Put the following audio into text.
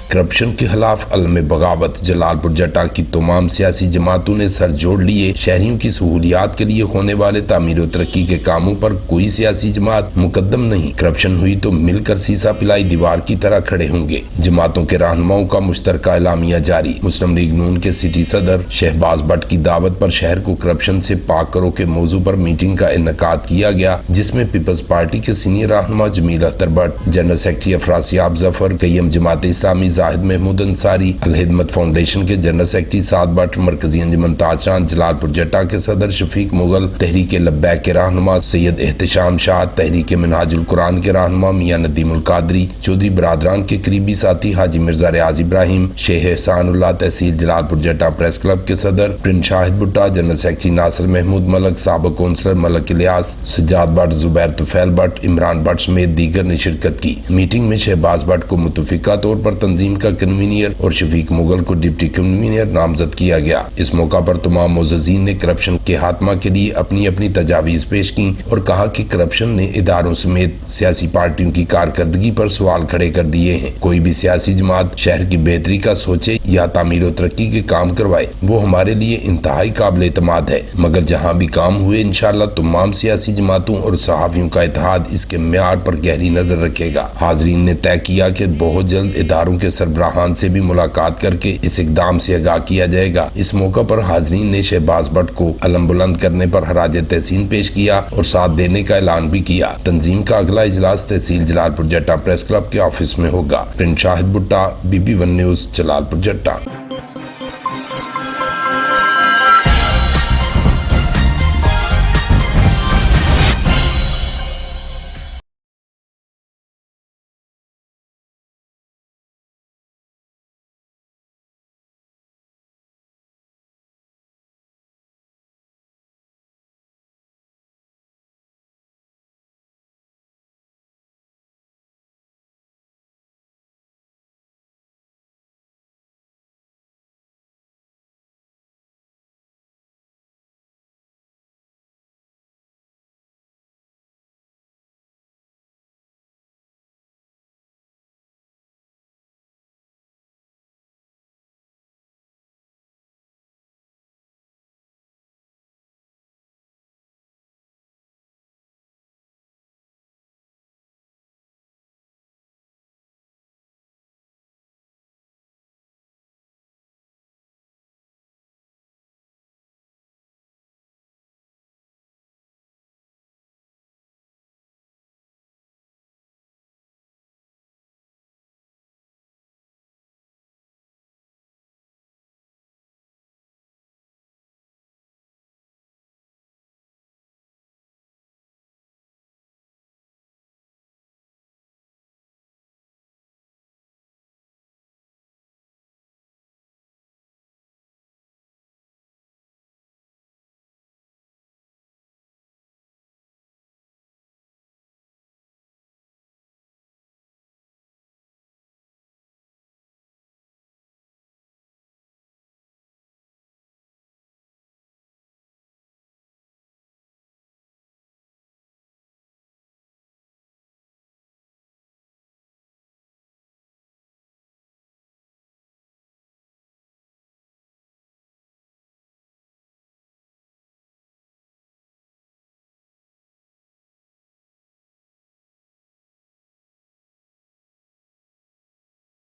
Corruption کے خلاف علم بغاوت جلالپور جٹا کی تمام سیاسی جماعتوں نے سر جوڑ لیے۔ شہریوں کی سہولیات کے لیے ہونے والے تعمیر و ترقی کے کاموں پر کوئی سیاسی جماعت مقدم نہیں۔ کرپشن ہوئی تو مل کر سیسا پلائی دیوار کی طرح کھڑے ہوں گے۔ جماعتوں کے رہنماؤں کا مشترکہ اعلامیہ جاری۔ مسلم لیگ نون کے سٹی صدر شہباز بٹ کی دعوت پر شہر کو کرپشن سے پاک کرو کے موضوع پر میٹنگ کا انعقاد کیا گیا، جس میں پیپلز پارٹی کے سینئر رہنما جمیل Akhtar but, general secretary Afrasiab Zafar, Qayyim Jamaat Islami Zahid Mahmood Ansari, Al-Khidmat foundation کے جنرل سیکرٹری سعد بٹ، مرکزی انجمن تاج چاند جلالپور جٹا کے صدر شفیق مغل، تحریک لبیک کے رہنما سید احتشام شاہ، تحریک منہاج القرآن کے رہنما میاں ندیم القادری، چودھری برادران کے قریبی ساتھی حاجی مرزا ریاض ابراہیم، شیخ احسان اللہ تحصیل جلالپور جٹا پریس کلب کے صدر Prince Shahid Bhatta, general secretary Nasir Mehmood Malik, سابق کونسلر ملک الیاس، سجاد بٹ، زبیر طفیل بٹ، عمران بٹ سمیت دیگر نے شرکت کی۔ میٹنگ میں شہباز بٹ کو متفقہ طور پر تنظیم کا کنوینئر اور شفیق مغل کو ڈپٹی کنوینئر نامزد کیا گیا۔ اس موقع پر تمام معززین نے کرپشن کے خاتمہ کے لیے اپنی اپنی تجاویز پیش کی اور کہا کہ کرپشن نے اداروں سمیت سیاسی پارٹیوں کی کارکردگی پر سوال کھڑے کر دیے ہیں۔ کوئی بھی سیاسی جماعت شہر کی بہتری کا سوچے یا تعمیر و ترقی کے کام کروائے، وہ ہمارے لیے انتہائی قابل اعتماد ہے، مگر جہاں بھی کام ہوئے انشاءاللہ تمام سیاسی جماعتوں اور صحافیوں کا اتحاد اس کے معیار پر گہری نظر رکھے گا۔ حاضرین نے طے کیا کہ بہت جلد اداروں کے سربراہان سے بھی ملاقات کر کے اس اقدام سے آگاہ کیا جائے گا۔ اس موقع پر حاضرین نے شہباز بٹ کو علم بلند کرنے پر خراج تحسین پیش کیا اور ساتھ دینے کا اعلان بھی کیا۔ تنظیم کا اگلا اجلاس تحصیل جلالپور جٹا پریس کلب کے آفس میں ہوگا۔ پرنس شاہد بھٹا، BB1 نیوز، جلالپور جٹا۔